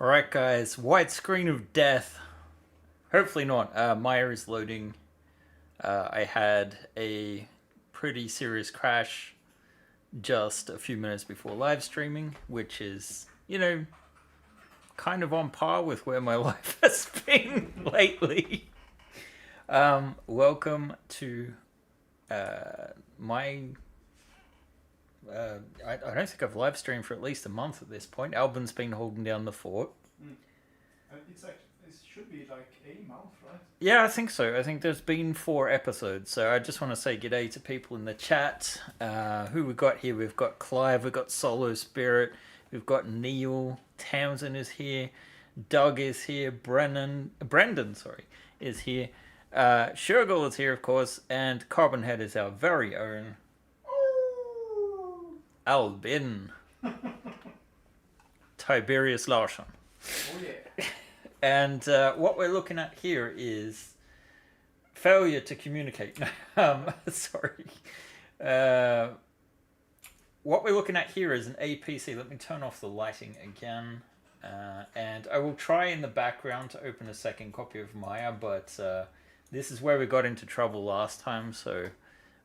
Alright guys, white screen of death. Hopefully not. Maya is loading. I had a pretty serious crash just a few minutes before live streaming, which is, kind of on par with where my life has been lately. Welcome to my... I don't think I've live streamed for at least a month at this point. Albin's been holding down the fort. It should be like a month, right? Yeah, I think so. I think there's been 4 episodes. So I just want to say g'day to people in the chat. Who we got here? We've got Clive, we've got Solo Spirit, we've got Neil, Townsend is here, Doug is here, Brendan, is here. Shergul is here, of course, and Carbonhead is our very own Albin. Tiberius Larson. Oh yeah. And what we're looking at here is failure to communicate. Sorry. What we're looking at here is an APC. Let me turn off the lighting again. And I will try in the background to open a second copy of Maya, but this is where we got into trouble last time, so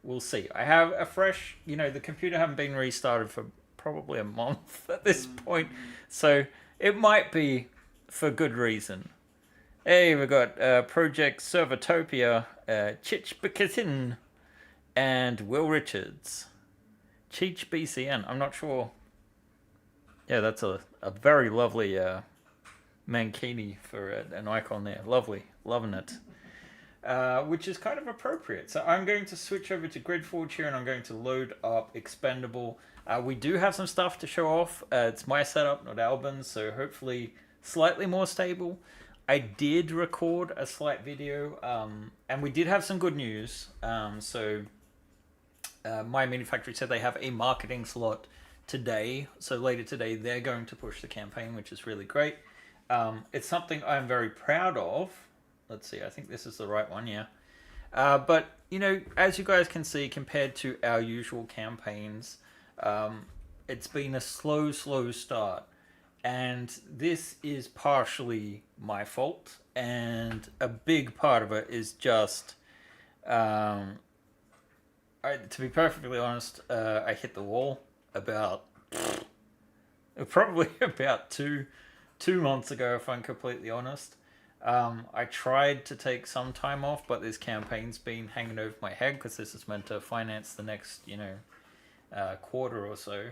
we'll see. I have a fresh, the computer haven't been restarted for probably a month at this point, so it might be for good reason. Hey, we got Project Servertopia, Chich Bukitin, and Will Richards. Cheech BCN. I'm not sure. Yeah, that's a very lovely mankini for an icon there. Lovely. Loving it. Which is kind of appropriate. So I'm going to switch over to GridForge here and I'm going to load up Expendable. We do have some stuff to show off. It's my setup, not Albin's, so hopefully slightly more stable. I did record a slight video, and we did have some good news. My Mini Factory said they have a marketing slot today, so later today they're going to push the campaign, which is really great. It's something I'm very proud of. Let's see, I think this is the right one, yeah. But, as you guys can see, compared to our usual campaigns, it's been a slow start. And this is partially my fault, and a big part of it is just, to be perfectly honest, I hit the wall probably about two months ago, if I'm completely honest. I tried to take some time off, but this campaign's been hanging over my head because this is meant to finance the next, quarter or so.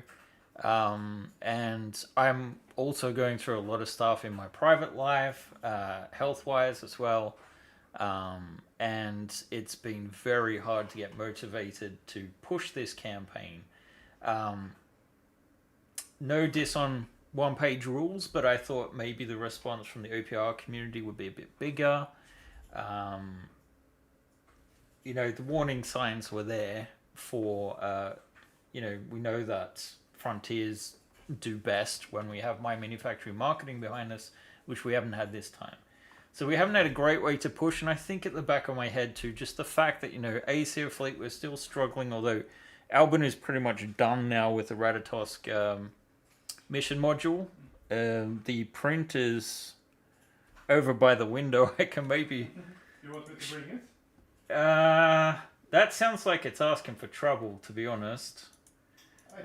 And I'm also going through a lot of stuff in my private life, health-wise as well. And it's been very hard to get motivated to push this campaign. No diss on one-page rules, but I thought maybe the response from the OPR community would be a bit bigger. The warning signs were there for, we know that Frontiers do best when we have My Mini Factory marketing behind us, which we haven't had this time. So we haven't had a great way to push, and I think at the back of my head too, just the fact that, Aesir Fleet, we're still struggling, although Albin is pretty much done now with the Ratatosk mission module. The print is over by the window. I can maybe... You want me to bring it? That sounds like it's asking for trouble, to be honest.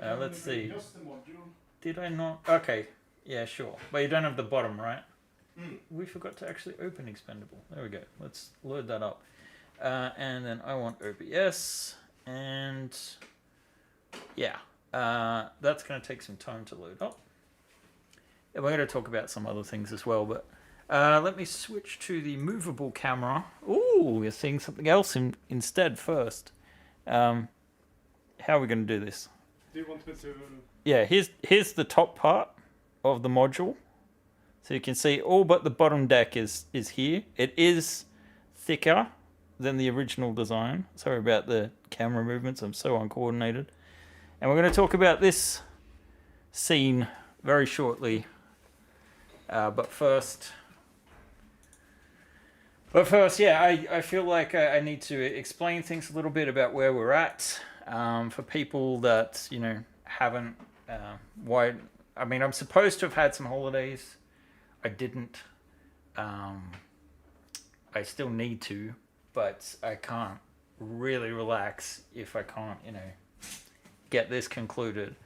Let's see. Just the module. Did I not? Okay. Yeah, sure. But you don't have the bottom, right? We forgot to actually open Expendable. There we go. Let's load that up. And then I want OBS. And yeah, that's going to take some time to load up. And we're going to talk about some other things as well. But let me switch to the movable camera. Ooh, we're seeing something else instead first. How are we going to do this? Do you want me to... Yeah, here's the top part of the module. So you can see all but the bottom deck is here. It is thicker than the original design. Sorry about the camera movements. I'm so uncoordinated. And we're going to talk about this scene very shortly. But first, yeah, I feel like I need to explain things a little bit about where we're at. For people that, haven't, I'm supposed to have had some holidays. I didn't. I still need to, but I can't really relax if I can't, get this concluded.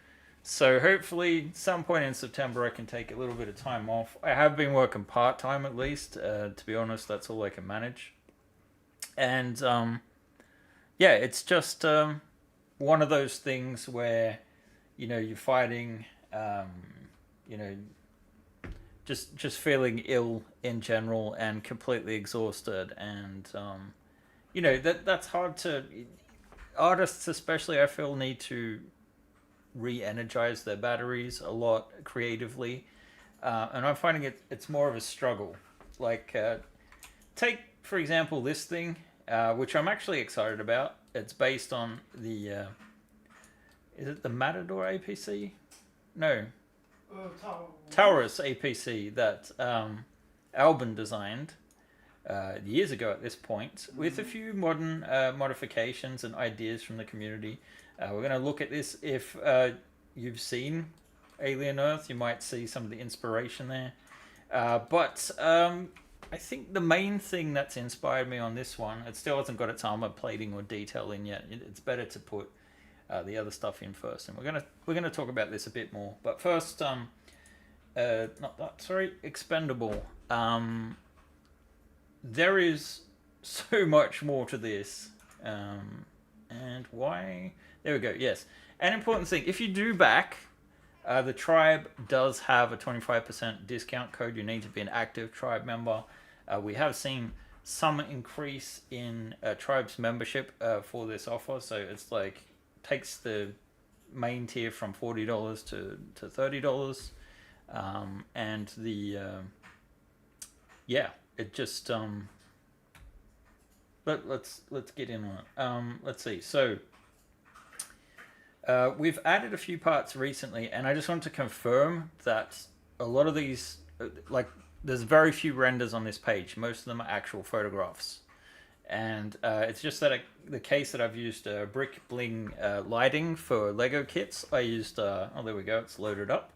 So hopefully, some point in September, I can take a little bit of time off. I have been working part time at least. To be honest, that's all I can manage. And yeah, it's just one of those things where you're fighting, you know, just feeling ill in general and completely exhausted, and that's hard to artists especially. I feel need to re-energize their batteries a lot creatively, and I'm finding it's more of a struggle. Like take for example this thing, which I'm actually excited about. It's based on the is it the Matador APC? No, Taurus APC that Albin designed years ago at this point, with a few modern modifications and ideas from the community. We're going to look at this. If you've seen Alien Earth, you might see some of the inspiration there. But I think the main thing that's inspired me on this one, it still hasn't got its armor plating or detailing yet. It's better to put the other stuff in first, and we're gonna talk about this a bit more. But first, Expendable. There is so much more to this, and why? There we go. Yes, an important thing. If you do back, the tribe does have a 25% discount code. You need to be an active tribe member. We have seen some increase in tribe's membership for this offer, so it's like takes the main tier from $40 to $30, and the it just let's get in on it. Let's see. So we've added a few parts recently, and I just want to confirm that a lot of these, there's very few renders on this page. Most of them are actual photographs. And it's just that the case that I've used brick bling lighting for Lego kits. I used, there we go, it's loaded up.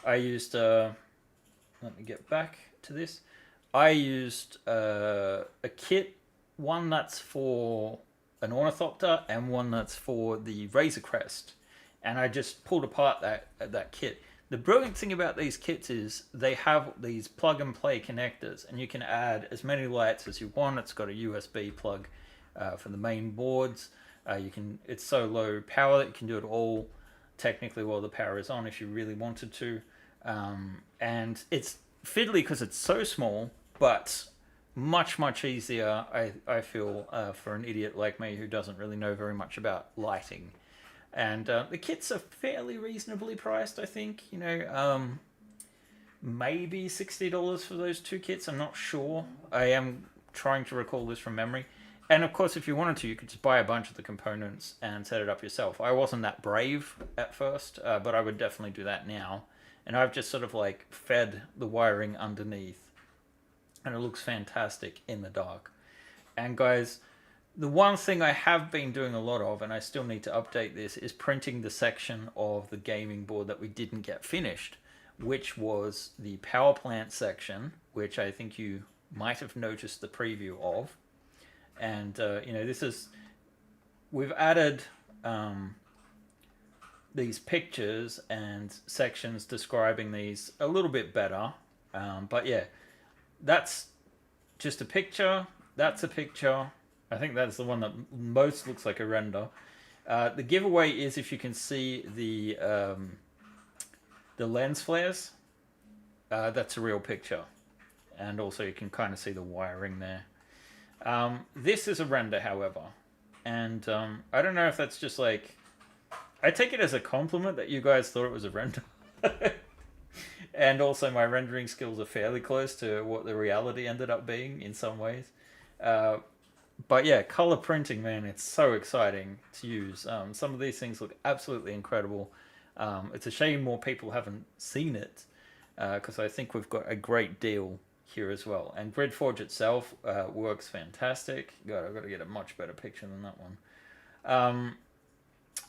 I used, let me get back to this. I used a kit, one that's for an ornithopter and one that's for the Razor Crest. And I just pulled apart that kit. The brilliant thing about these kits is they have these plug and play connectors, and you can add as many lights as you want. It's got a USB plug for the main boards. It's so low power that you can do it all technically while the power is on if you really wanted to. And it's fiddly because it's so small, but much easier, I feel, for an idiot like me who doesn't really know very much about lighting. And the kits are fairly reasonably priced, I think. Maybe $60 for those two kits. I'm not sure. I am trying to recall this from memory. And of course, if you wanted to, you could just buy a bunch of the components and set it up yourself. I wasn't that brave at first, but I would definitely do that now. And I've just sort of fed the wiring underneath. And it looks fantastic in the dark. And guys, the one thing I have been doing a lot of, and I still need to update this, is printing the section of the gaming board that we didn't get finished, which was the power plant section, which I think you might have noticed the preview of. And, we've added these pictures and sections describing these a little bit better. But yeah, that's just a picture. That's a picture. I think that's the one that most looks like a render. The giveaway is if you can see the lens flares. That's a real picture. And also you can kind of see the wiring there. This is a render, however. And I don't know if that's just I take it as a compliment that you guys thought it was a render. And also my rendering skills are fairly close to what the reality ended up being in some ways. But yeah, color printing, man, it's so exciting to use. Some of these things look absolutely incredible. It's a shame more people haven't seen it, because I think we've got a great deal here as well. And GridForge itself works fantastic. God, I've got to get a much better picture than that one.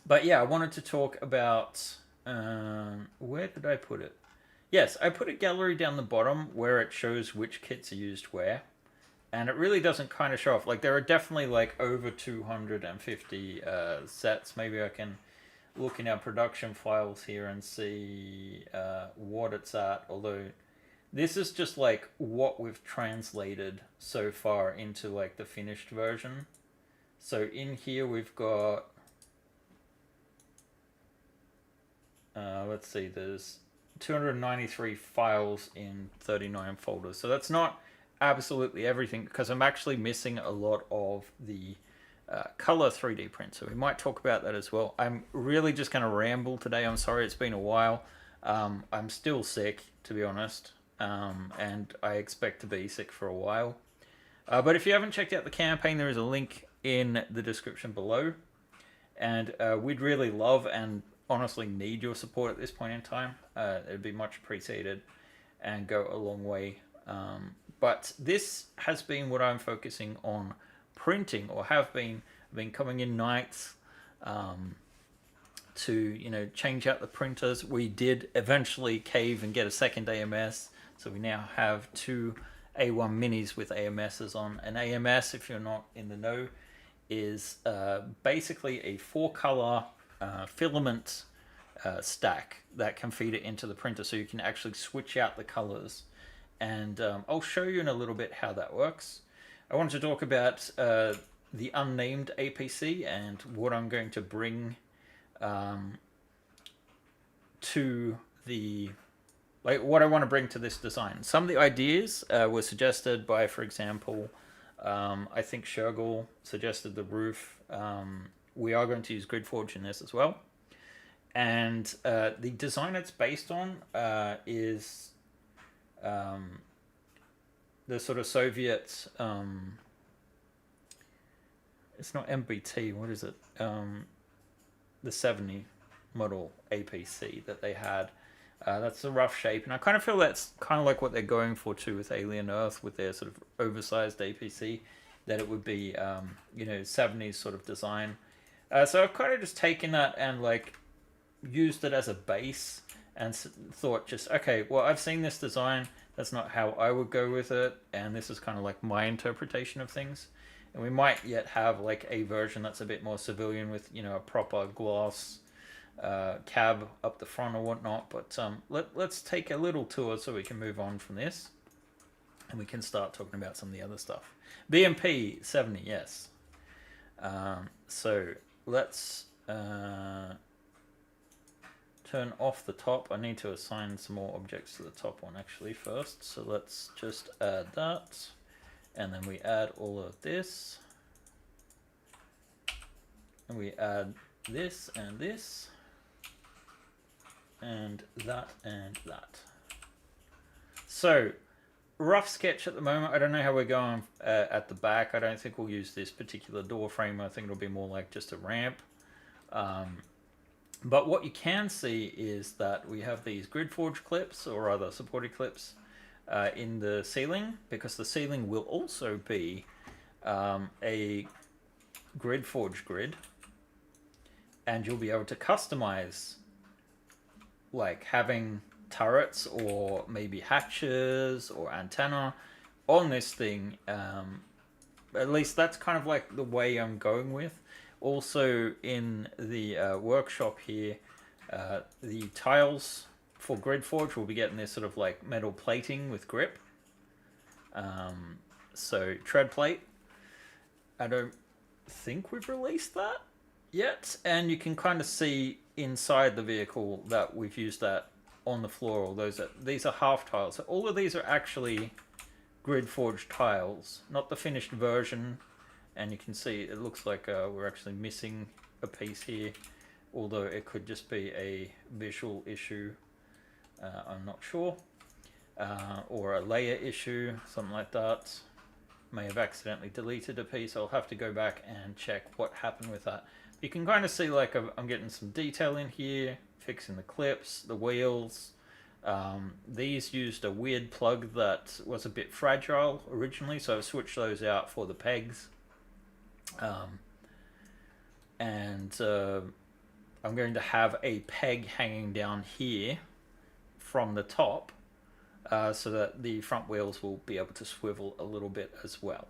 But yeah, I wanted to talk about... where did I put it? Yes, I put a gallery down the bottom where it shows which kits are used where, and it really doesn't kind of show off. Like there are definitely like over 250 sets. Maybe I can look in our production files here and see what it's at. Although this is just like what we've translated so far into like the finished version. So in here we've got let's see, there's 293 files in 39 folders. So that's not absolutely everything because I'm actually missing a lot of the color 3D print. So we might talk about that as well. I'm really just going to ramble today. I'm sorry, it's been a while. I'm still sick, to be honest, and I expect to be sick for a while. But if you haven't checked out the campaign, there is a link in the description below. And we'd really love and honestly need your support at this point in time. It'd be much appreciated and go a long way. But this has been what I'm focusing on printing, or have been. I've been coming in nights to change out the printers. We did eventually cave and get a second AMS, so we now have two A1 minis with AMSs on. An AMS, if you're not in the know, is basically a 4-color filament stack that can feed it into the printer, so you can actually switch out the colors. And I'll show you in a little bit how that works. I want to talk about the unnamed APC and what I'm going to bring to the, like, what I want to bring to this design. Some of the ideas were suggested by, for example, I think Shergall suggested the roof. We are going to use GridForge in this as well. And the design it's based on is the sort of Soviet, it's not MBT, what is it? The 70 model APC that they had. That's the rough shape, and I kind of feel that's kind of like what they're going for too with Alien Earth, with their sort of oversized APC, that it would be 70s sort of design. So I've kind of just taken that and like used it as a base and thought just, okay, well, I've seen this design, that's not how I would go with it, and this is kind of like my interpretation of things. And we might yet have like a version that's a bit more civilian with a proper glass cab up the front or whatnot. But let's take a little tour so we can move on from this, and we can start talking about some of the other stuff. BMP 70, yes. So let's turn off the top. I need to assign some more objects to the top one actually first. So let's just add that. And then we add all of this. And we add this and this. And that and that. So, rough sketch at the moment. I don't know how we're going at the back. I don't think we'll use this particular door frame. I think it'll be more like just a ramp. But what you can see is that we have these GridForge clips, or other supported clips, in the ceiling, because the ceiling will also be a GridForge grid, and you'll be able to customize, like having turrets or maybe hatches or antenna on this thing. At least that's kind of like the way I'm going with. Also in the workshop here, the tiles for GridForge will be getting this sort of like metal plating with grip. So tread plate. I don't think we've released that yet, and you can kind of see inside the vehicle that we've used that on the floor. All these are half tiles. So all of these are actually GridForge tiles, not the finished version. And you can see it looks like we're actually missing a piece here, although it could just be a visual issue. I'm not sure, or a layer issue, something like that. May have accidentally deleted a piece. I'll have to go back and check what happened with that. You can kind of see like I'm getting some detail in here, fixing the clips, the wheels. These used a weird plug that was a bit fragile originally, so I've switched those out for the pegs. I'm going to have a peg hanging down here from the top, so that the front wheels will be able to swivel a little bit as well.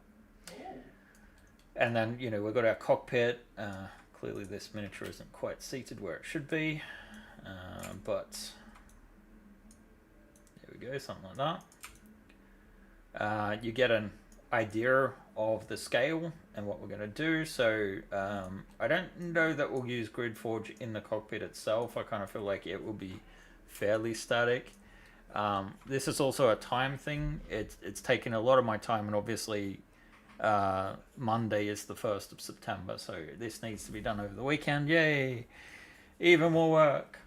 And then, we've got our cockpit. Clearly this miniature isn't quite seated where it should be, but there we go, something like that. You get an idea of the scale and what we're going to do. So I don't know that we'll use GridForge in the cockpit itself. I kind of feel like it will be fairly static. This is also a time thing. It's taken a lot of my time, and obviously Monday is the 1st of September, so this needs to be done over the weekend. Yay! Even more work.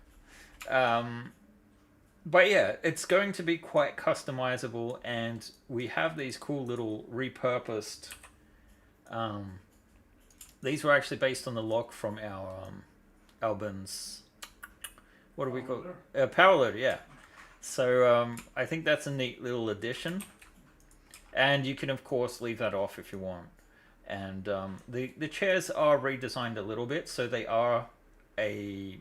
But yeah, it's going to be quite customizable, and we have these cool little repurposed. These were actually based on the lock from our Albin's. What do we call it? Power loader, yeah. So I think that's a neat little addition, and you can of course leave that off if you want. And the chairs are redesigned a little bit, so they are a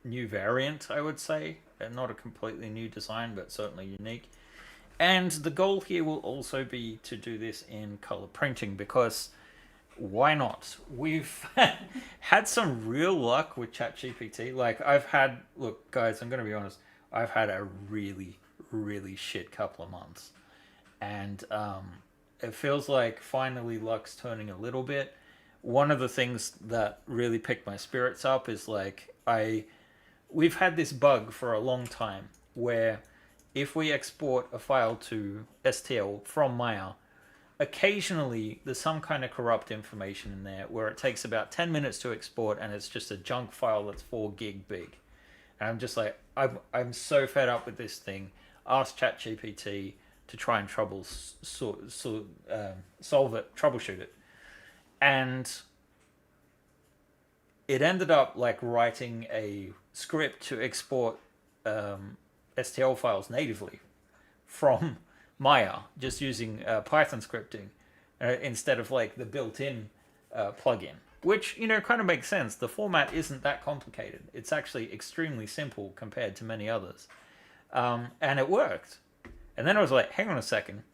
new variant, I would say. Not a completely new design, but certainly unique. And the goal here will also be to do this in color printing, because why not? We've had some real luck with ChatGPT. Like, look, guys, I'm going to be honest, I've had a really, really shit couple of months. And it feels like finally luck's turning a little bit. One of the things that really picked my spirits up is like, we've had this bug for a long time where if we export a file to STL from Maya, occasionally there's some kind of corrupt information in there where it takes about 10 minutes to export and it's just a junk file that's 4 gig big. And I'm just like, I'm so fed up with this thing. Ask ChatGPT to try and solve it, troubleshoot it. And it ended up like writing a script to export STL files natively from Maya, just using Python scripting instead of like the built-in plugin, which kind of makes sense. The format isn't that complicated. It's actually extremely simple compared to many others, and it worked. And then I was like, hang on a second.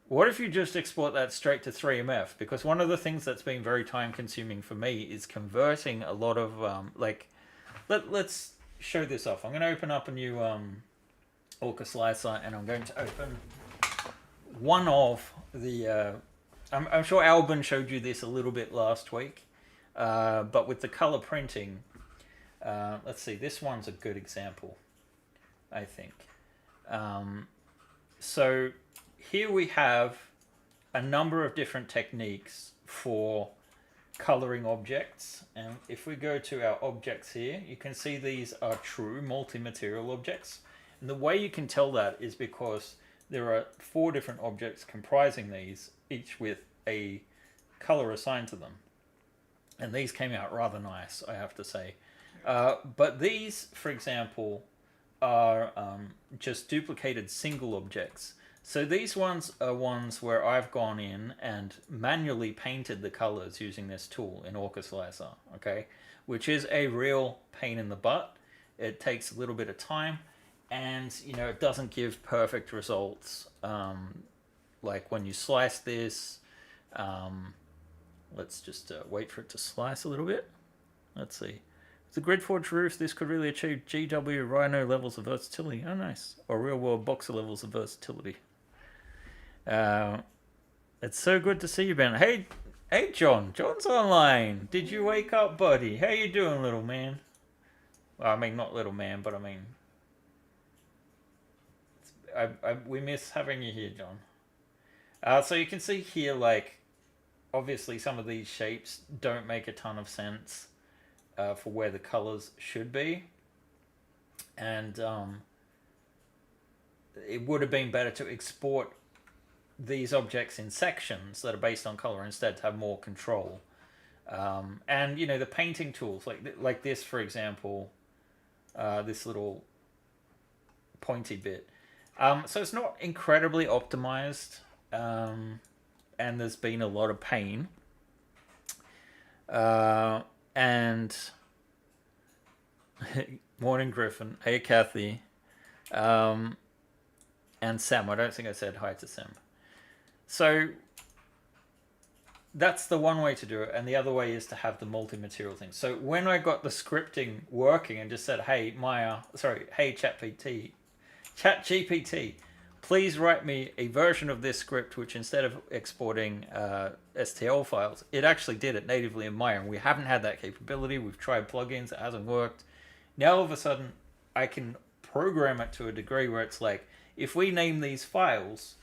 What if you just export that straight to 3MF? Because one of the things that's been very time consuming for me is converting a lot of let's show this off. I'm going to open up a new Orca slicer, and I'm going to open one of the I'm sure Albin showed you this a little bit last week, but with the color printing, let's see, this one's a good example, I think. So here we have a number of different techniques for coloring objects, and if we go to our objects here, you can see these are true multi-material objects. And the way you can tell that is because there are 4 different objects comprising these, each with a color assigned to them. And these came out rather nice, I have to say. But these, for example, are just duplicated single objects. So these ones are ones where I've gone in and manually painted the colors using this tool in Orca Slicer, okay? Which is a real pain in the butt. It takes a little bit of time, and it doesn't give perfect results. Like when you slice this, let's just wait for it to slice a little bit. Let's see. The GridForge roof, this could really achieve GW Rhino levels of versatility. Oh, nice. Or real-world Boxer levels of versatility. It's so good to see you, Ben. Hey, John. John's online. Did you wake up, buddy? How you doing, little man? Well, I mean, not little man, but I mean, we miss having you here, John. So you can see here, like, obviously some of these shapes don't make a ton of sense for where the colors should be, and it would have been better to export these objects in sections that are based on color instead, to have more control. And the painting tools like this, for example, this little pointy bit. So it's not incredibly optimized, and there's been a lot of pain. And morning, Griffin. Hey, Kathy. And Sam. I don't think I said hi to Sam. So that's the one way to do it, and the other way is to have the multi-material thing. So when I got the scripting working and just said, hey ChatGPT, please write me a version of this script which instead of exporting STL files, it actually did it natively in Maya, and we haven't had that capability. We've tried plugins, it hasn't worked. Now all of a sudden I can program it to a degree where it's like, if we name these files,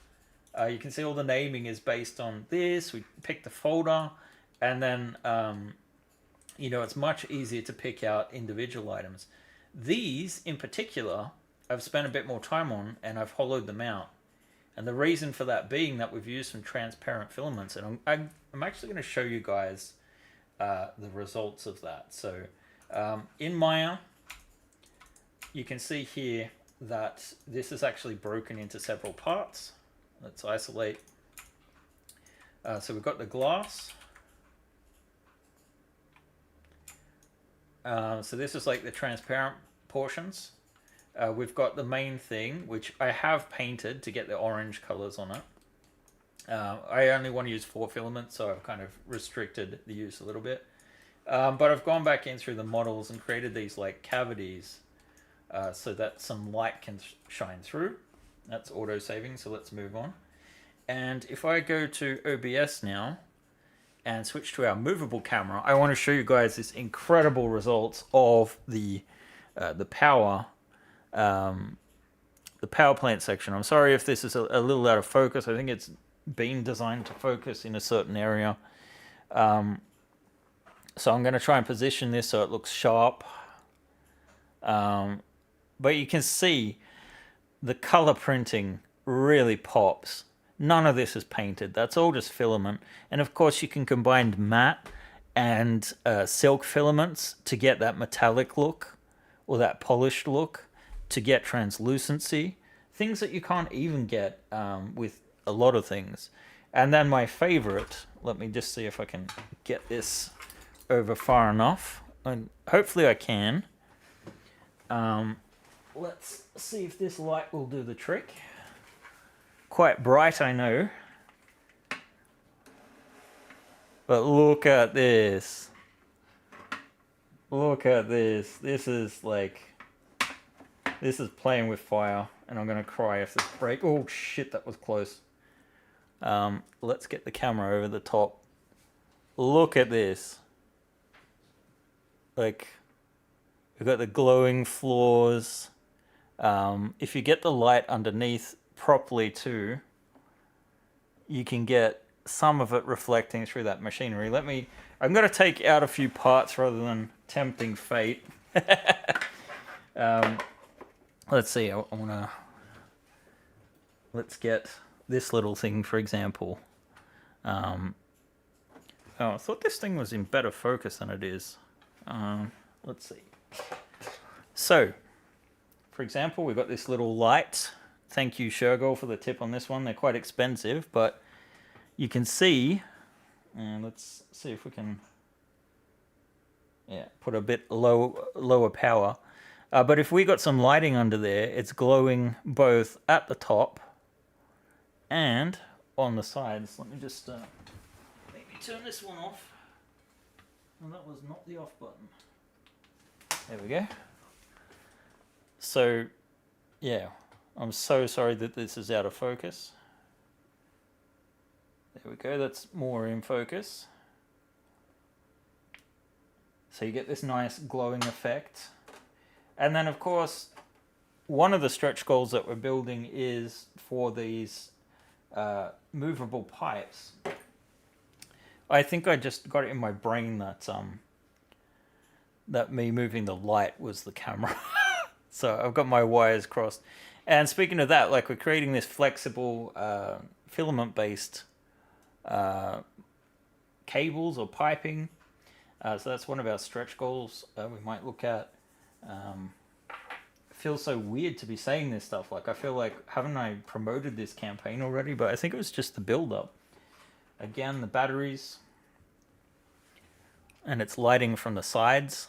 you can see all the naming is based on this. We pick the folder, and then it's much easier to pick out individual items. These in particular I've spent a bit more time on, and I've hollowed them out. And the reason for that being that we've used some transparent filaments, and I'm actually going to show you guys the results of that. So in Maya, you can see here that this is actually broken into several parts. Let's isolate. So we've got the glass. So this is like the transparent portions. We've got the main thing, which I have painted to get the orange colors on it. I only want to use 4 filaments, so I've kind of restricted the use a little bit. But I've gone back in through the models and created these like cavities so that some light can shine through. That's auto-saving, so let's move on. And if I go to OBS now and switch to our movable camera, I want to show you guys this incredible results of the power plant section. I'm sorry if this is a little out of focus. I think it's been designed to focus in a certain area. So I'm going to try and position this so it looks sharp. But you can see the color printing really pops. None of this is painted. That's all just filament. And of course you can combine matte and silk filaments to get that metallic look or that polished look, to get translucency. Things that you can't even get with a lot of things. And then my favorite, let me just see if I can get this over far enough. And hopefully I can. Let's see if this light will do the trick. Quite bright, I know. But look at this. Look at this. This is playing with fire, and I'm going to cry if this breaks. Oh shit, that was close. Let's get the camera over the top. Look at this. Like, we've got the glowing floors. If you get the light underneath properly too, you can get some of it reflecting through that machinery. I'm going to take out a few parts rather than tempting fate. Let's see, let's get this little thing, for example. I thought this thing was in better focus than it is. Let's see. So, for example, we've got this little light. Thank you, Shergol, for the tip on this one. They're quite expensive, but you can see, and let's see if we can put a bit lower power. But if we got some lighting under there, it's glowing both at the top and on the sides. Let me just maybe turn this one off. Well, that was not the off button. There we go. So, yeah, I'm so sorry that this is out of focus. There we go, that's more in focus. So you get this nice glowing effect. And then, of course, one of the stretch goals that we're building is for these movable pipes. I think I just got it in my brain that me moving the light was the camera. So I've got my wires crossed. And speaking of that, like, we're creating this flexible filament-based cables or piping. So that's one of our stretch goals we might look at. It feels so weird to be saying this stuff. Like, I feel like, haven't I promoted this campaign already? But I think it was just the build-up. Again, the batteries. And it's lighting from the sides.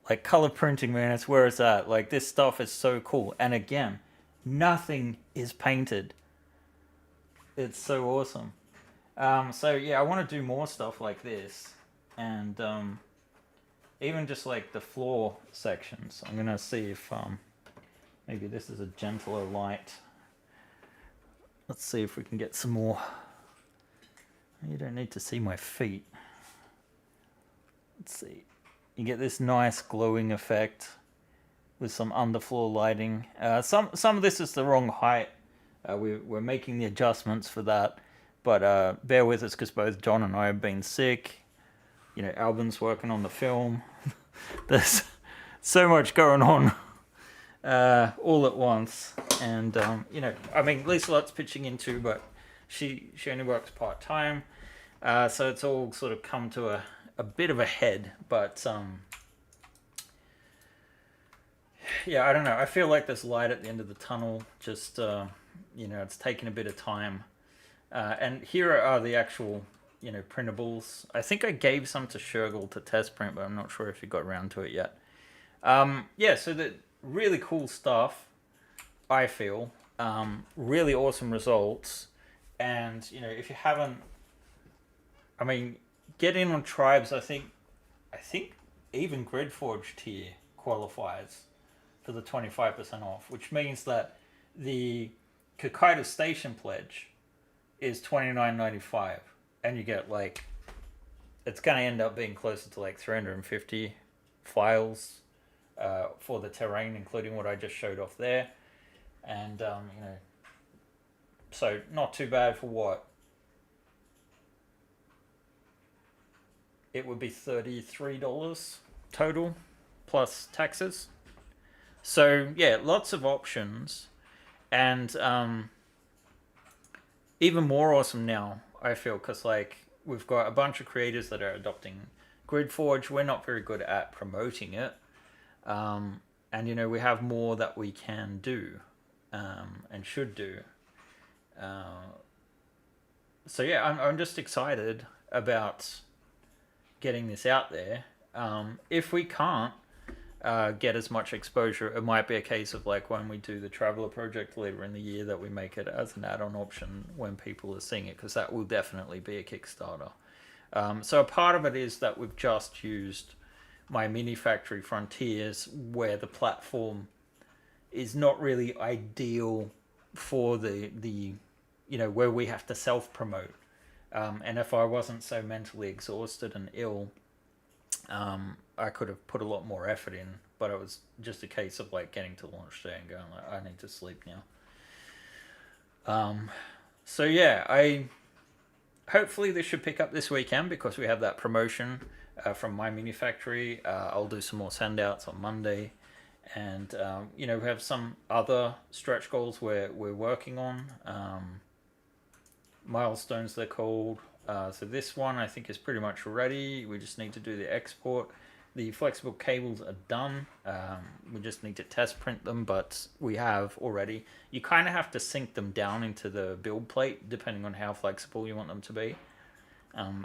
Like color printing, man, it's where it's at. Like this stuff is so cool. And again, nothing is painted. It's so awesome. So yeah, I want to do more stuff like this, and even just like the floor sections. I'm gonna see if maybe this is a gentler light. Let's see if we can get some more. You don't need to see my feet. Let's see. You get this nice glowing effect with some underfloor lighting. Some of this is the wrong height. We're making the adjustments for that, but bear with us because both John and I have been sick. You know, Albin's working on the film. There's so much going on all at once, and you know, I mean, Lisa Lott's pitching in too, but she only works part time, so it's all sort of come to a bit of a head. But yeah, I don't know. I feel like there's light at the end of the tunnel. Just you know, it's taken a bit of time, and here are the actual, you know, printables. I think I gave some to Shergel to test print, but I'm not sure if he got around to it yet. Yeah, so the really cool stuff, I feel. Really awesome results. And, you know, if you haven't, I mean, get in on Tribes. I think even GridForge tier qualifies for the 25% off, which means that the Kakita Station pledge is $29.95. And you get like, it's going to end up being closer to like 350 files for the terrain, including what I just showed off there. And, you know, so not too bad for what? It would be $33 total plus taxes. So yeah, lots of options, and even more awesome now, I feel, because like we've got a bunch of creators that are adopting GridForge. We're not very good at promoting it, and you know, we have more that we can do and should do. So yeah, I'm just excited about getting this out there. If we can't get as much exposure, it might be a case of like when we do the Traveler project later in the year that we make it as an add-on option when people are seeing it, because that will definitely be a Kickstarter. So a part of it is that we've just used my Mini Factory Frontiers, where the platform is not really ideal for the you know, where we have to self-promote. And if I wasn't so mentally exhausted and ill, I could have put a lot more effort in, but it was just a case of like getting to launch day and going like, I need to sleep now. So yeah, hopefully this should pick up this weekend because we have that promotion from my Mini Factory. I'll do some more send outs on Monday, and you know, we have some other stretch goals we're working on. Milestones they're called. So this one I think is pretty much ready. We just need to do the export. The flexible cables are done. We just need to test print them, but we have already. You kind of have to sink them down into the build plate depending on how flexible you want them to be.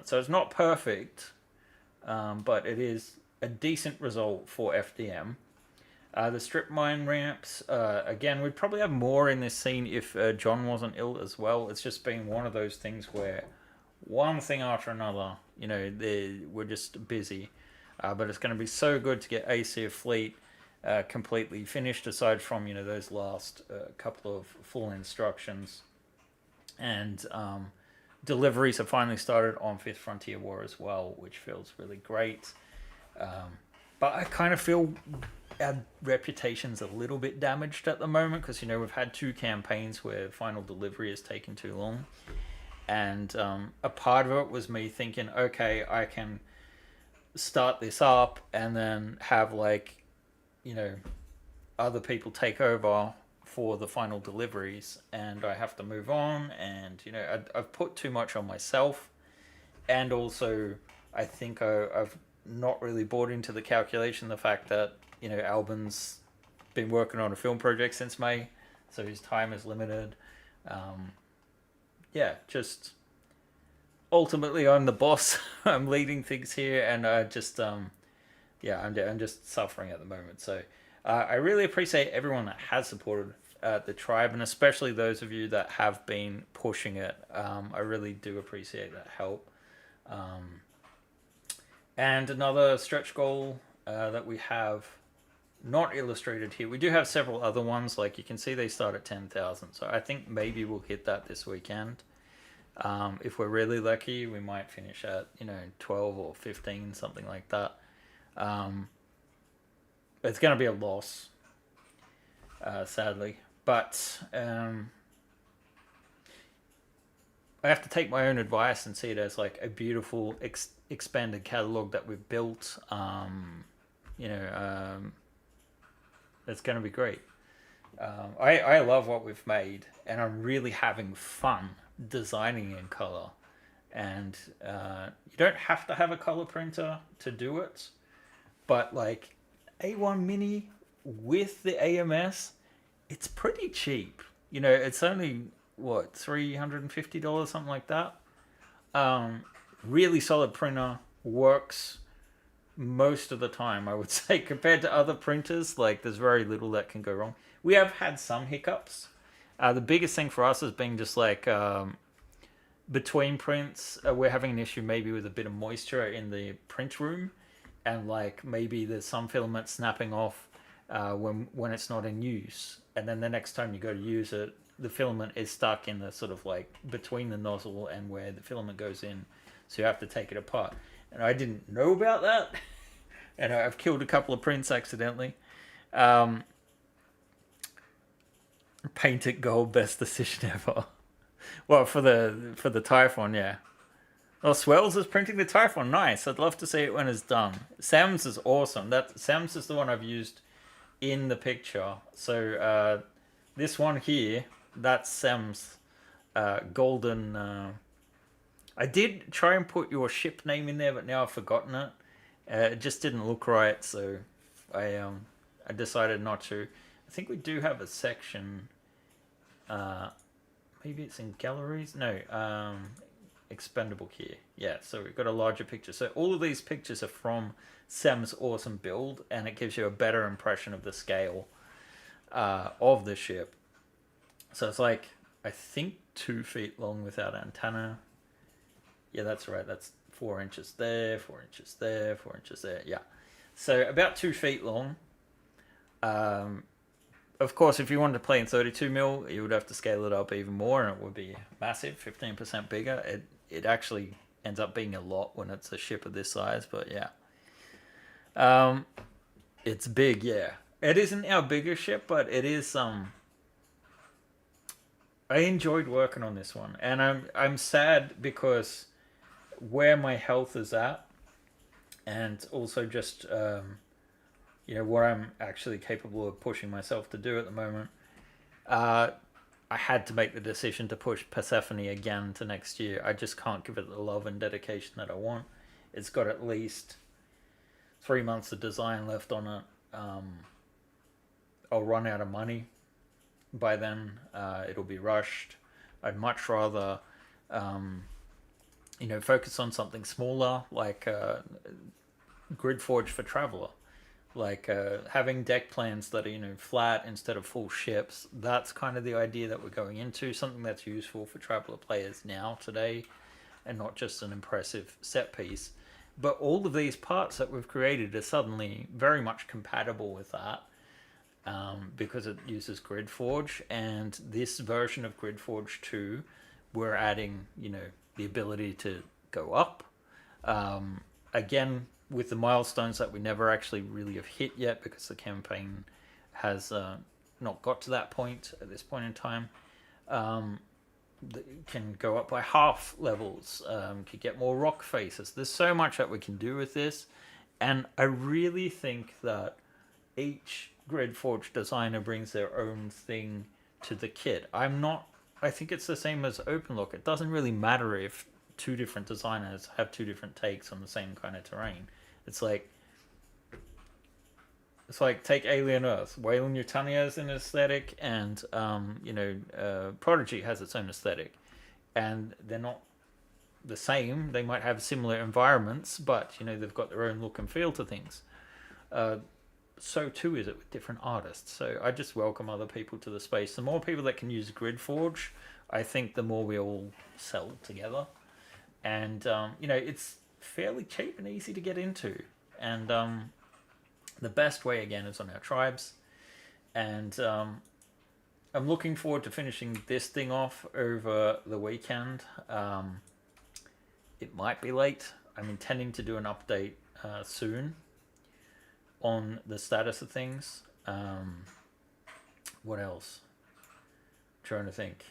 So it's not perfect, but it is a decent result for FDM. The strip mine ramps, again, we'd probably have more in this scene if John wasn't ill as well. It's just been one of those things where one thing after another, you know, we're just busy. But it's going to be so good to get AC of Fleet completely finished, aside from, you know, those last couple of full instructions. And deliveries have finally started on 5th Frontier War as well, which feels really great. But I kind of feel our reputation's a little bit damaged at the moment because, you know, we've had 2 campaigns where final delivery has taken too long. And a part of it was me thinking, okay, I can start this up and then have, like, you know, other people take over for the final deliveries, and I have to move on, and, you know, I've put too much on myself, and also I think I've not really bought into the calculation, the fact that, you know, Albin's been working on a film project since May, so his time is limited. Yeah, just ultimately I'm the boss. I'm leading things here, and I just yeah, I'm just suffering at the moment. So I really appreciate everyone that has supported the tribe, and especially those of you that have been pushing it. I really do appreciate that help. Um, and another stretch goal that we have not illustrated here. We do have several other ones. Like you can see, they start at 10,000. So I think maybe we'll hit that this weekend. If we're really lucky, we might finish at 12 or 15, something like that. It's going to be a loss, sadly. But I have to take my own advice and see it as like a beautiful expanded catalog that we've built. It's going to be great. I love what we've made, and I'm really having fun designing in color. And you don't have to have a color printer to do it, but like A1 Mini with the AMS, it's pretty cheap. It's only what, $350, something like that. Really solid printer, works most of the time, I would say, compared to other printers. Like there's very little that can go wrong. We have had some hiccups. The biggest thing for us has been just like between prints, we're having an issue maybe with a bit of moisture in the print room, and like maybe there's some filament snapping off when it's not in use, and then the next time you go to use it, the filament is stuck in the sort of like between the nozzle and where the filament goes in, so you have to take it apart. And I didn't know about that, and I've killed a couple of prints accidentally. Paint it gold, best decision ever. Well, for the Typhon, yeah. Oh, Swells is printing the Typhon. Nice. I'd love to see it when it's done. Sam's is awesome. Sam's is the one I've used in the picture. So this one here, that's Sam's golden. I did try and put your ship name in there, but now I've forgotten it. It just didn't look right, so I decided not to. I think we do have a section. Maybe it's in galleries. No, Expendable here. Yeah, so we've got a larger picture. So all of these pictures are from Sam's awesome build, and it gives you a better impression of the scale of the ship. So it's like, I think 2 feet long without antenna. Yeah, that's right. That's 4 inches there, 4 inches there, 4 inches there. Yeah. So about 2 feet long. Of course, if you wanted to play in 32mm, you would have to scale it up even more, and it would be massive, 15% bigger. It actually ends up being a lot when it's a ship of this size, but yeah. It's big, yeah. It isn't our bigger ship, but it is I enjoyed working on this one, and I'm sad because where my health is at, and also just what I'm actually capable of pushing myself to do at the moment. I had to make the decision to push Persephone again to next year. I just can't give it the love and dedication that I want. It's got at least 3 months of design left on it. I'll run out of money by then. It'll be rushed. I'd much rather focus on something smaller, like GridForge for Traveler. Like having deck plans that are flat instead of full ships. That's kind of the idea that we're going into. Something that's useful for Traveler players now, today, and not just an impressive set piece. But all of these parts that we've created are suddenly very much compatible with that, because it uses GridForge. And this version of GridForge 2, we're adding the ability to go up. Again, with the milestones that we never actually really have hit yet, because the campaign has not got to that point at this point in time. Can go up by half levels, can get more rock faces. There's so much that we can do with this, and I really think that each GridForge designer brings their own thing to the kit. I think it's the same as OpenLook. It doesn't really matter if 2 different designers have 2 different takes on the same kind of terrain. It's like take Alien Earth. Wayland Yutani has an aesthetic, and Prodigy has its own aesthetic, and they're not the same. They might have similar environments, but they've got their own look and feel to things. so too is it with different artists. So I just welcome other people to the space. The more people that can use GridForge, I think the more we all sell together. And it's fairly cheap and easy to get into. And the best way again is on our tribes. And I'm looking forward to finishing this thing off over the weekend. It might be late. I'm intending to do an update soon on the status of things. What else? Trying to think.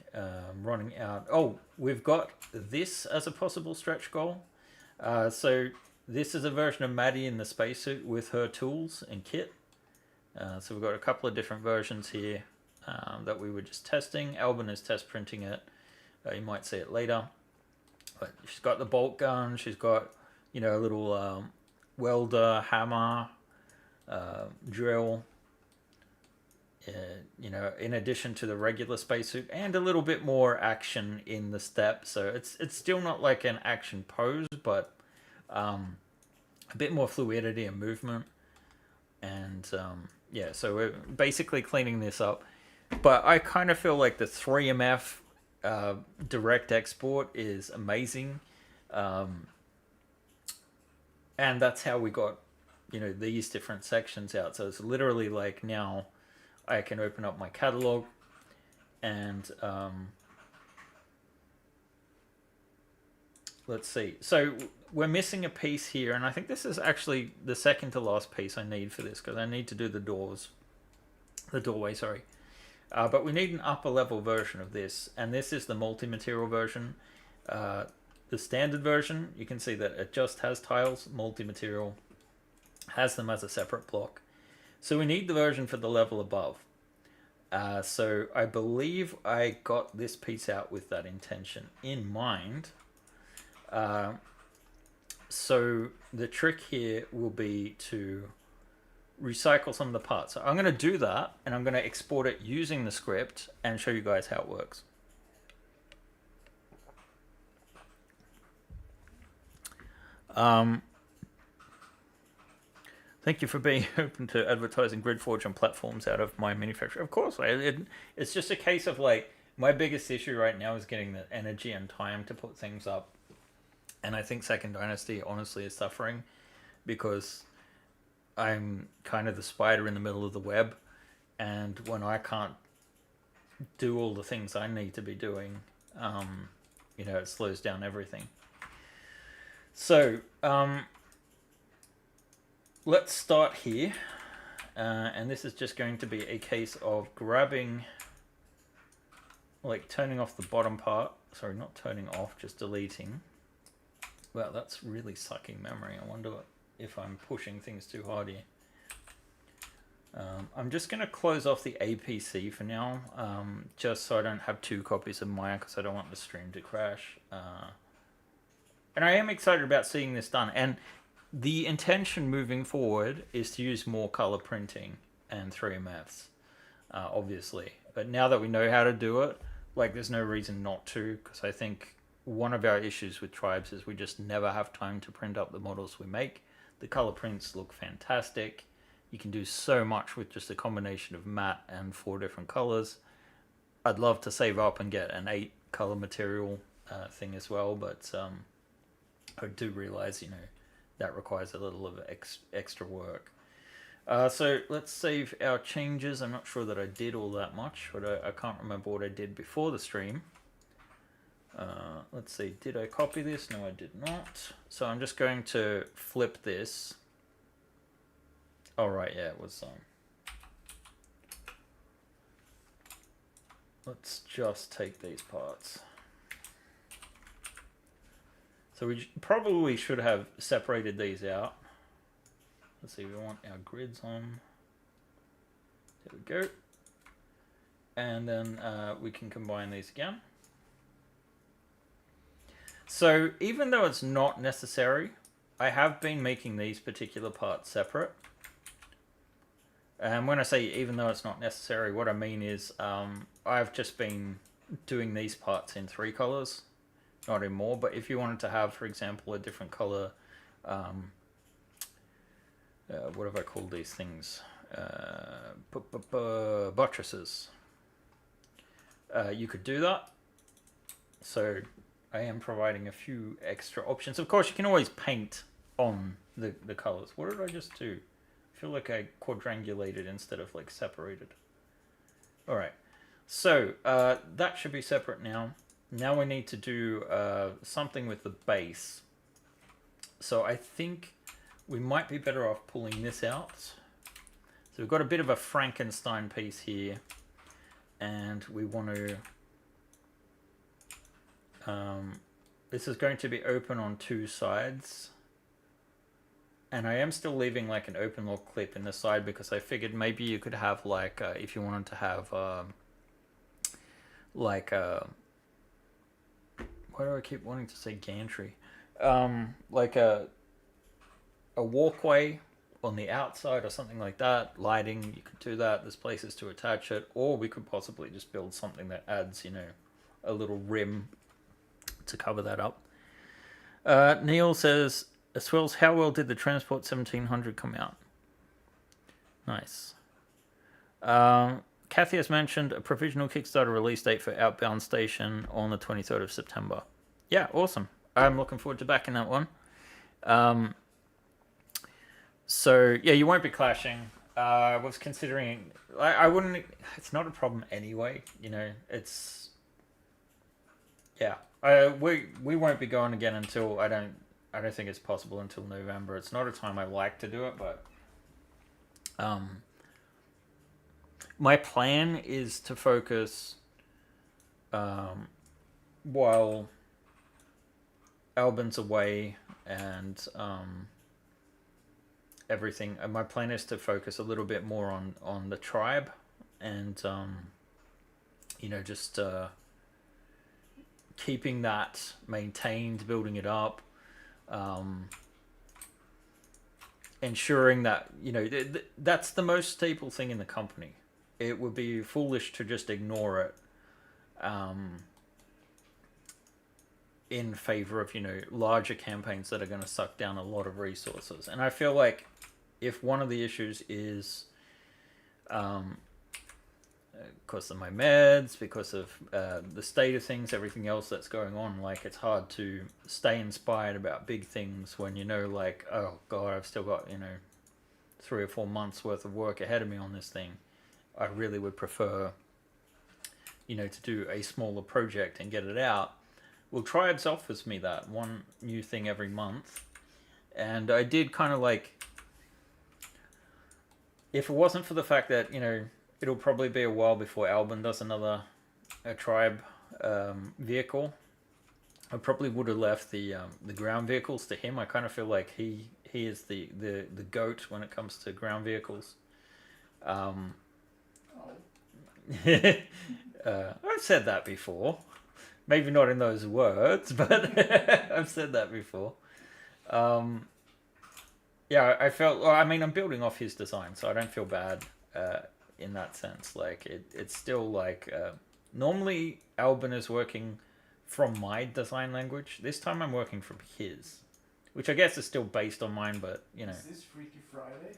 Running out. Oh, we've got this as a possible stretch goal. So this is a version of Maddie in the spacesuit with her tools and kit. So we've got a couple of different versions here that we were just testing. Albin is test printing it. You might see it later. But she's got the bolt gun. She's got, a little welder, hammer, drill. In addition to the regular spacesuit, and a little bit more action in the step. So it's still not like an action pose, but a bit more fluidity and movement. And so we're basically cleaning this up. But I kind of feel like the 3MF direct export is amazing. And that's how we got, these different sections out. So it's literally like now I can open up my catalog and let's see. So we're missing a piece here, and I think this is actually the second to last piece I need for this, because I need to do the doorway, sorry. But we need an upper level version of this, and this is the multi-material version. The standard version, you can see that it just has tiles. Multi-material has them as a separate block. So we need the version for the level above. So I believe I got this piece out with that intention in mind. So the trick here will be to recycle some of the parts. So I'm going to do that, and I'm going to export it using the script and show you guys how it works. Thank you for being open to advertising GridForge on platforms out of my manufacturer. Of course, it's just a case of like, my biggest issue right now is getting the energy and time to put things up. And I think Second Dynasty honestly is suffering because I'm kind of the spider in the middle of the web. And when I can't do all the things I need to be doing, it slows down everything. So, let's start here, and this is just going to be a case of grabbing, like turning off the bottom part, sorry, not turning off, just deleting. Wow, that's really sucking memory. I wonder if I'm pushing things too hard here. I'm just going to close off the APC for now, just so I don't have two copies of Maya, because I don't want the stream to crash. And I am excited about seeing this done, and the intention moving forward is to use more color printing and 3MFs, obviously. But now that we know how to do it, like, there's no reason not to, because I think one of our issues with tribes is we just never have time to print up the models we make. The color prints look fantastic. You can do so much with just a combination of matte and 4 different colors. I'd love to save up and get an 8 color material thing as well, but I do realize, that requires a little of extra work. So let's save our changes. I'm not sure that I did all that much, but I can't remember what I did before the stream. Let's see, did I copy this? No, I did not. So I'm just going to flip this. All right, yeah, it was let's just take these parts. So we probably should have separated these out. Let's see, we want our grids on. There we go. And then we can combine these again. So even though it's not necessary, I have been making these particular parts separate. And when I say even though it's not necessary, what I mean is I've just been doing these parts in 3 colors, not in more. But if you wanted to have, for example, a different color what have I called these things? Buttresses. You could do that. So I am providing a few extra options. Of course, you can always paint on the colors. What did I just do? I feel like I quadrangulated instead of like separated. All right. So that should be separate now. Now we need to do something with the base. So I think we might be better off pulling this out. So we've got a bit of a Frankenstein piece here. And we want to... this is going to be open on two sides. And I am still leaving like an open lock clip in the side because I figured maybe you could have like, if you wanted to have like why do I keep wanting to say gantry? Like a walkway on the outside or something like that. Lighting, you could do that. There's places to attach it. Or we could possibly just build something that adds, you know, a little rim to cover that up. Neil says, Swells, how well did the Transport 1700 come out? Nice. Kathy has mentioned a provisional Kickstarter release date for Outbound Station on the 23rd of September. Yeah, awesome. I'm looking forward to backing that one. So, yeah, you won't be clashing. I was considering... I wouldn't... It's not a problem anyway, you know. It's... Yeah. We won't be going again until... I don't think it's possible until November. It's not a time I like to do it, but... my plan is to focus... while Albin's away and... everything. My plan is to focus a little bit more on the tribe and, you know, just keeping that maintained, building it up, ensuring that, you know, that's the most stable thing in the company. It would be foolish to just ignore it in favor of, you know, larger campaigns that are going to suck down a lot of resources. And I feel like if one of the issues is because of my meds, because of the state of things, everything else that's going on, like, it's hard to stay inspired about big things when you know, like, oh god, I've still got, you know, 3 or 4 months worth of work ahead of me on this thing. I really would prefer, you know, to do a smaller project and get it out. Well, Tribes offers me that one new thing every month, and I did kind of like, if it wasn't for the fact that, you know, it'll probably be a while before Albin does a tribe vehicle, I probably would have left the ground vehicles to him. I kind of feel like he is the goat when it comes to ground vehicles. I've said that before. Maybe not in those words, but I've said that before. Yeah, I felt... Well, I mean, I'm building off his design, so I don't feel bad in that sense. Like, it's still like... normally, Albin is working from my design language. This time I'm working from his. Which I guess is still based on mine, but, you know... Is this Freaky Friday?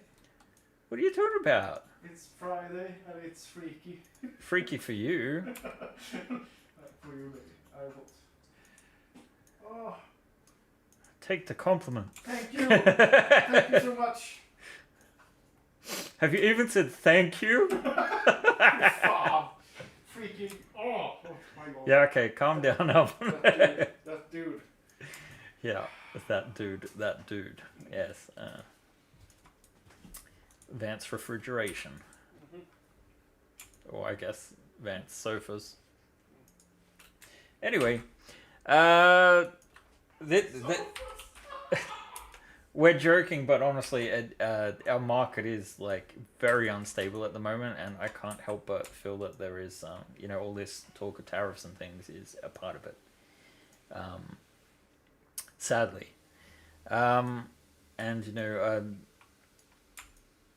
What are you talking about? It's Friday and it's freaky. Freaky for you. For you, maybe. I will. Oh, Take the compliment. thank you. Thank you so much. Have you even said thank you? Freaking. Oh my god. Yeah, okay, calm down, Alvin. That dude. Yeah, that dude. Yes. Vance Refrigeration. Or I guess Vance Sofas. Anyway, we're joking, but honestly, our market is like very unstable at the moment, and I can't help but feel that there is, you know, all this talk of tariffs and things is a part of it. Sadly, and you know,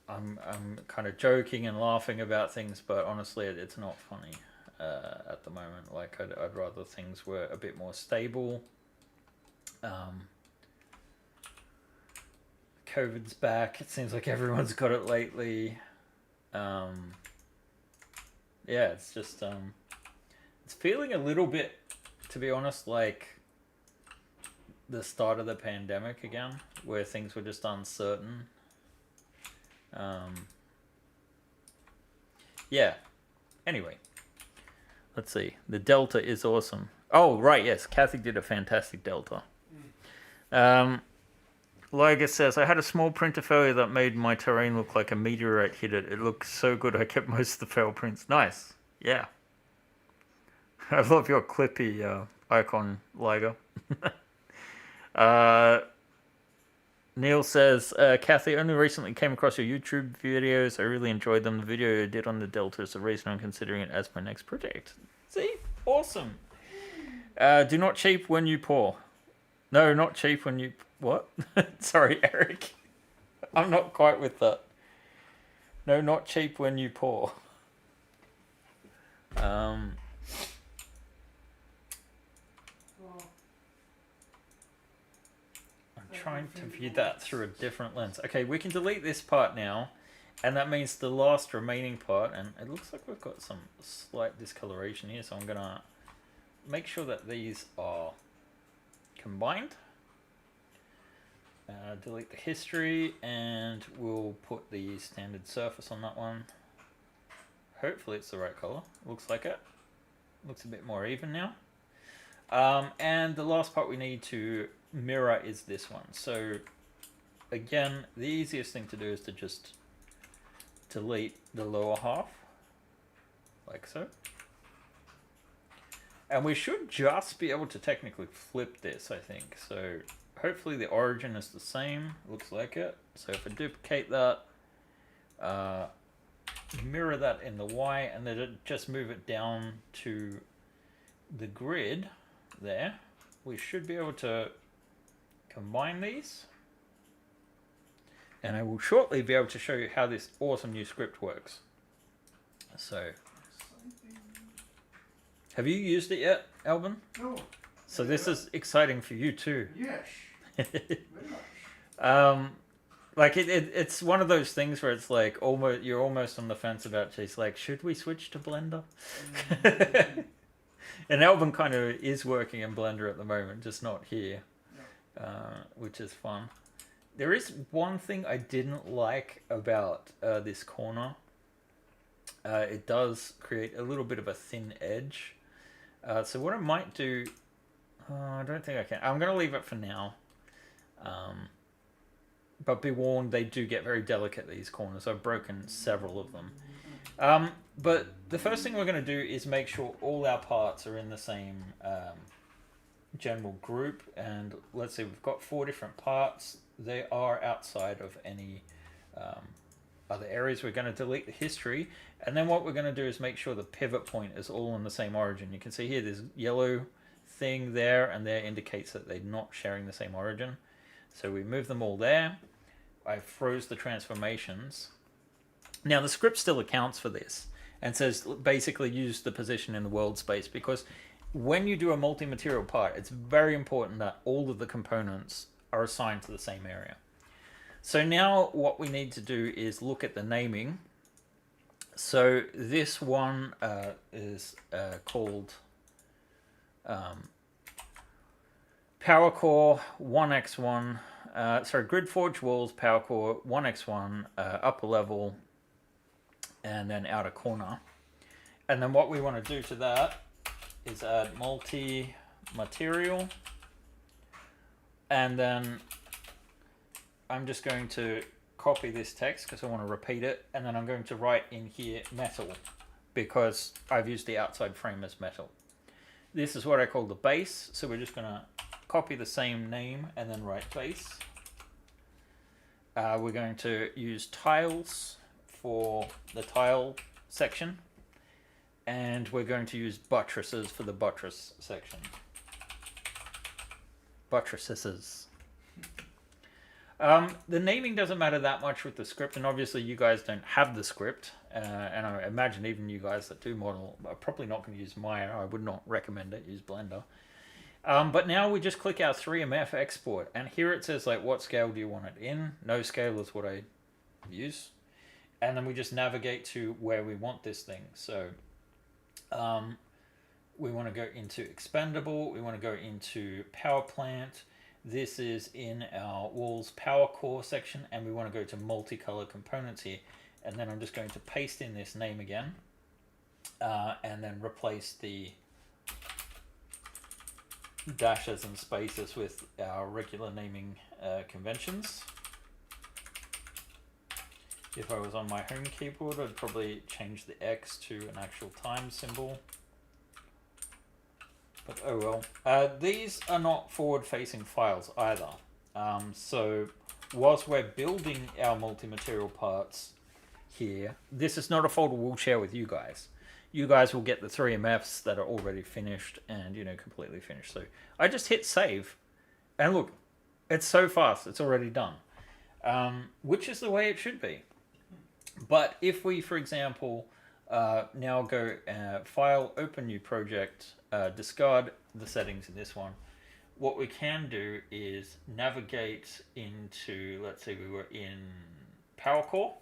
I'm kind of joking and laughing about things, but honestly, it's not funny. At the moment, like I'd rather things were a bit more stable. COVID's back. It seems like everyone's got it lately. Yeah, it's just it's feeling a little bit, to be honest, like the start of the pandemic again, where things were just uncertain. Yeah. Anyway, let's see. The Delta is awesome. Oh, right, yes. Kathy did a fantastic Delta. Liger says, I had a small printer failure that made my terrain look like a meteorite hit it. It looked so good I kept most of the fail prints. Nice. Yeah. I love your Clippy icon, Liger. Neil says, Kathy, only recently came across your YouTube videos. I really enjoyed them. The video you did on the Delta is the reason I'm considering it as my next project. See? Awesome. Do not cheap when you pour. No, not cheap when you... What? Sorry, Eric. I'm not quite with that. No, not cheap when you pour. I'm trying to view that through a different lens. Okay, we can delete this part now. And that means the last remaining part. And it looks like we've got some slight discoloration here. So I'm going to make sure that these are combined. Delete the history, and we'll put the standard surface on that one. Hopefully it's the right color. Looks like it. Looks a bit more even now. And the last part we need to mirror is this one. So again, the easiest thing to do is to just delete the lower half, like so. And we should just be able to technically flip this, I think. So hopefully the origin is the same. Looks like it. So if I duplicate that, mirror that in the Y, and then just move it down to the grid there, we should be able to combine these. And I will shortly be able to show you how this awesome new script works. So, have you used it yet, Alvin? No. So this is exciting for you too. Yes. Very much. Like it's one of those things where it's like you're almost on the fence about just like, should we switch to Blender? And Alvin kind of is working in Blender at the moment, just not here, which is fun. There is one thing I didn't like about this corner. It does create a little bit of a thin edge. So what I might do, I don't think I can. I'm going to leave it for now. But be warned, they do get very delicate, these corners. I've broken several of them. But the first thing we're going to do is make sure all our parts are in the same general group. And let's see, we've got 4 different parts. They are outside of any other areas. We're going to delete the history. And then what we're going to do is make sure the pivot point is all in the same origin. You can see here, there's yellow thing there, and there indicates that they're not sharing the same origin. So we move them all there. I froze the transformations. Now the script still accounts for this and says basically use the position in the world space, because when you do a multi-material part, it's very important that all of the components are assigned to the same area. So now what we need to do is look at the naming. So this one is called Power Core 1x1. Sorry, GridForge walls, Power Core 1x1, upper level, and then outer corner. And then what we want to do to that is add multi-material. And then I'm just going to copy this text because I want to repeat it. And then I'm going to write in here metal, because I've used the outside frame as metal. This is what I call the base. So we're just going to copy the same name and then write base. We're going to use tiles for the tile section, and we're going to use buttresses for the buttress section. Buttresses. The naming doesn't matter that much with the script, and obviously you guys don't have the script, and I imagine even you guys that do model are probably not going to use Maya. I would not recommend it. Use Blender. But now we just click our 3MF export, and here it says like what scale do you want it in. No scale is what I use, and then we just navigate to where we want this thing. So we want to go into Expendable, we want to go into Power Plant. This is in our walls power core section, and we want to go to multicolor components here, and then I'm just going to paste in this name again, and then replace the dashes and spaces with our regular naming conventions. If I was on my home keyboard, I'd probably change the X to an actual time symbol. But oh well. These are not forward-facing files either. So whilst we're building our multi-material parts here, this is not a folder we'll share with you guys. You guys will get the 3MFs that are already finished and, you know, completely finished. So I just hit save, and look, it's so fast, it's already done. Which is the way it should be. But if we, for example, now go File, Open New Project, discard the settings in this one, what we can do is navigate into, let's say we were in Power Core,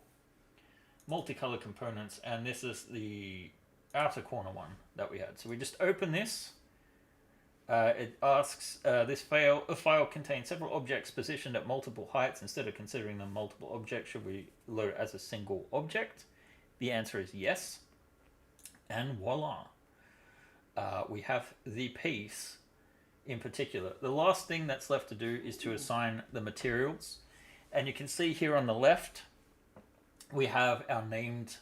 Multicolor Components, and this is the outer corner one that we had. So we just open this. It asks, this file contains several objects positioned at multiple heights. Instead of considering them multiple objects, should we load it as a single object? The answer is yes. And voila. We have the piece in particular. The last thing that's left to do is to assign the materials. And you can see here on the left, we have our named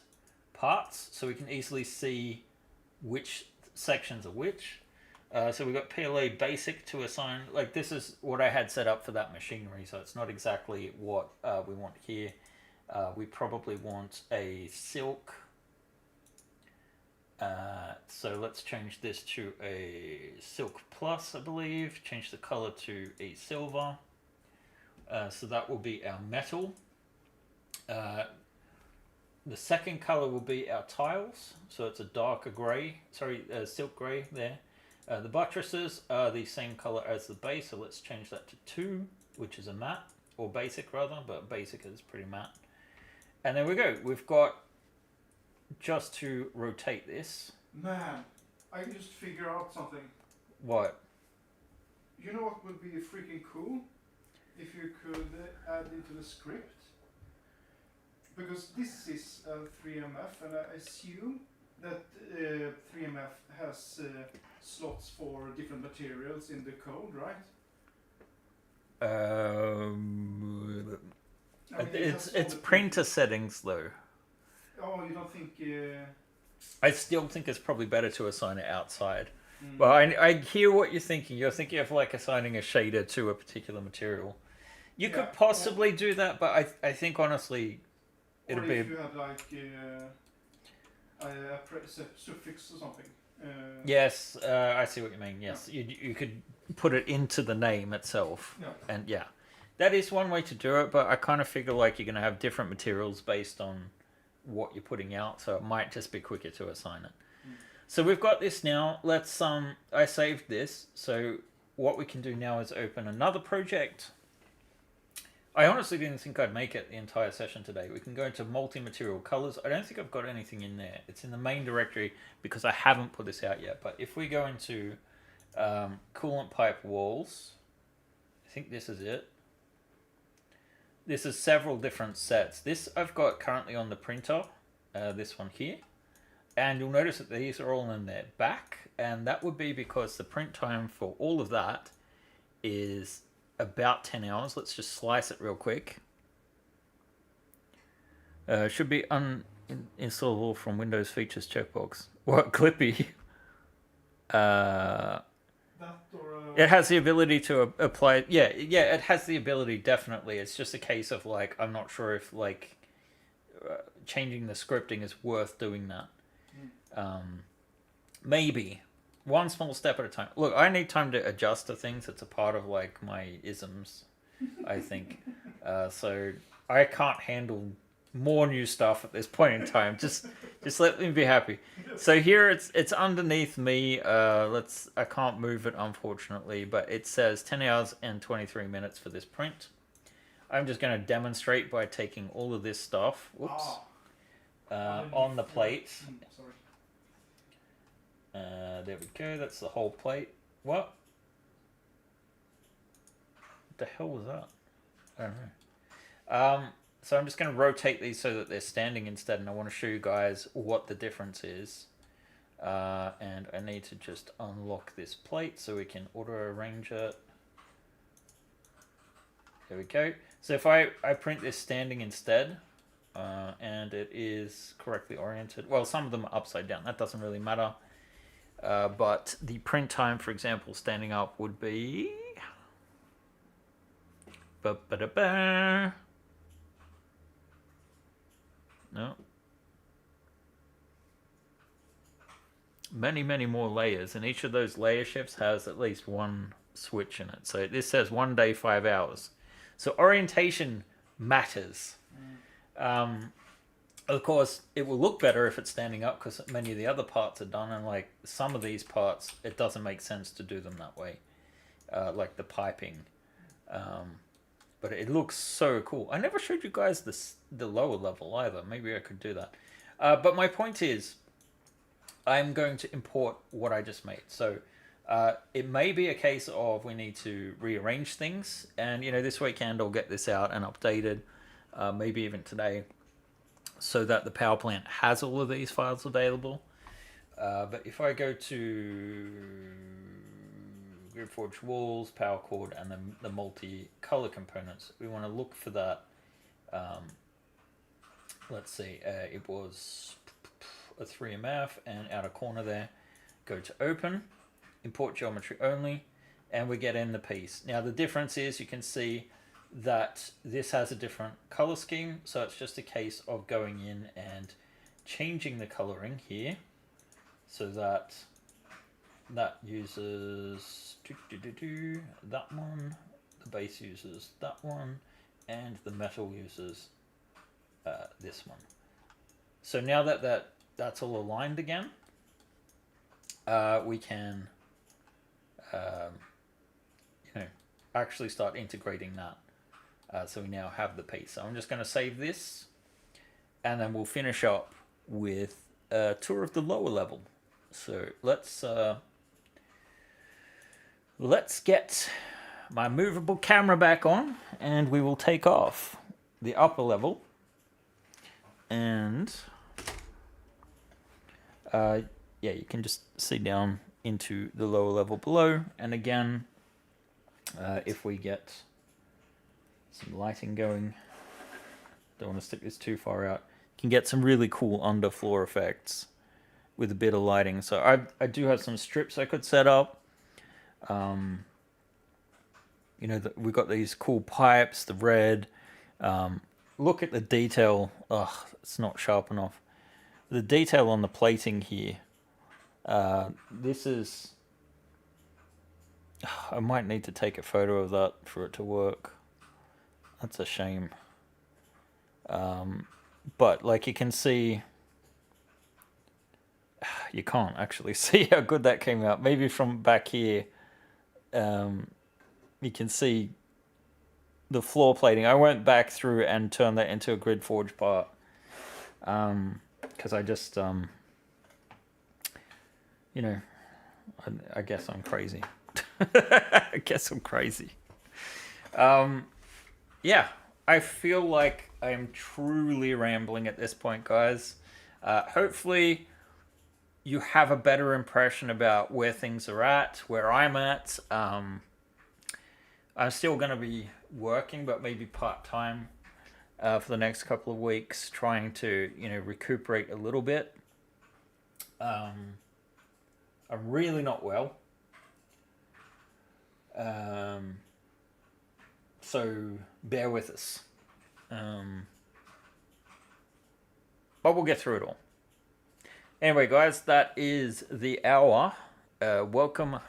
parts, so we can easily see which sections are which. So we've got PLA basic to assign, like this is what I had set up for that machinery, so it's not exactly what we want here. We probably want a silk, so let's change this to a silk plus, I believe, change the color to a silver, so that will be our metal. The second color will be our tiles, so it's a darker gray, silk gray there. The buttresses are the same color as the base, so let's change that to 2, which is a matte, or basic rather, but basic is pretty matte. And there we go, we've got, just to rotate this. Man, I can just figure out something. What? You know what would be freaking cool? If you could add into the script. Because this is 3MF, and I assume that 3MF has slots for different materials in the code, right? It's printer settings though. Oh, you don't think? I still think it's probably better to assign it outside. Well, I hear what you're thinking. You're thinking of like assigning a shader to a particular material. You could possibly do that, but I think honestly, it'll be. If you had like a suffix or something. Yes, I see what you mean. Yes, you could put it into the name itself, and yeah, that is one way to do it. But I kind of figure like you're gonna have different materials based on what you're putting out, so it might just be quicker to assign it. So we've got this now. Let's I saved this. So what we can do now is open another project. I honestly didn't think I'd make it the entire session today. We can go into multi-material colors. I don't think I've got anything in there. It's in the main directory because I haven't put this out yet. But if we go into coolant pipe walls, I think this is it. This is several different sets. This I've got currently on the printer, this one here. And you'll notice that these are all in their back. And that would be because the print time for all of that is about 10 hours. Let's just slice it real quick. Should be uninstallable from Windows Features checkbox. What, Clippy? It has the ability to apply. Yeah, it has the ability, definitely. It's just a case of like, I'm not sure if like changing the scripting is worth doing that. Maybe. One small step at a time. Look, I need time to adjust to things. It's a part of like my isms, I think. So I can't handle more new stuff at this point in time. Just let me be happy. So here it's underneath me. I can't move it unfortunately, but it says 10 hours and 23 minutes for this print. I'm just going to demonstrate by taking all of this stuff. Whoops. On the plate. Sorry. There we go. That's the whole plate. What? What the hell was that? I don't know. So I'm just going to rotate these so that they're standing instead, and I want to show you guys what the difference is. And I need to just unlock this plate so we can auto arrange it. There we go. So if I print this standing instead, and it is correctly oriented, well, some of them are upside down. That doesn't really matter. But the print time, for example, standing up would be... No. Many more layers, and each of those layer shifts has at least one switch in it. So this says 1 day, 5 hours. So orientation matters. Of course, it will look better if it's standing up because many of the other parts are done, and like some of these parts, it doesn't make sense to do them that way, like the piping. But it looks so cool. I never showed you guys the lower level either. Maybe I could do that. But my point is, I'm going to import what I just made. So it may be a case of we need to rearrange things, and this weekend I'll get this out and updated, maybe even today, so that the power plant has all of these files available. But if I go to GridForge walls, power cord, and then the multi-color components, we want to look for that. Let's see, it was a 3MF and outer corner there. Go to open, import geometry only, and we get in the piece. Now the difference is you can see that this has a different color scheme, so it's just a case of going in and changing the coloring here so that uses that one, the base uses that one, and the metal uses this one. So now that's all aligned again, we can actually start integrating that. So we now have the piece. So I'm just going to save this, and then we'll finish up with a tour of the lower level. So let's get my movable camera back on, and we will take off the upper level. And yeah, you can just see down into the lower level below. And again, if we get some lighting going, don't want to stick this too far out, you can get some really cool underfloor effects with a bit of lighting. So I do have some strips I could set up. We've got these cool pipes, the red. Look at the detail. Ugh, it's not sharp enough. The detail on the plating here. This is... I might need to take a photo of that for it to work. That's a shame. But like you can see... You can't actually see how good that came out. Maybe from back here, you can see the floor plating. I went back through and turned that into a GridForge part. Because I just, I guess I'm crazy. I guess I'm crazy. Yeah, I feel like I'm truly rambling at this point, guys. Hopefully you have a better impression about where things are at, where I'm at. I'm still going to be working, but maybe part-time for the next couple of weeks, trying to, recuperate a little bit. I'm really not well. So bear with us. But we'll get through it all. Anyway, guys, that is the hour. Welcome,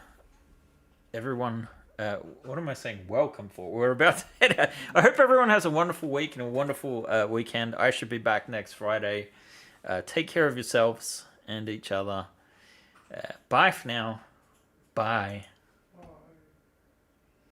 everyone, what am I saying? Welcome for. We're about to head out. I hope everyone has a wonderful week and a wonderful weekend. I should be back next Friday. Take care of yourselves and each other. Bye for now. Bye.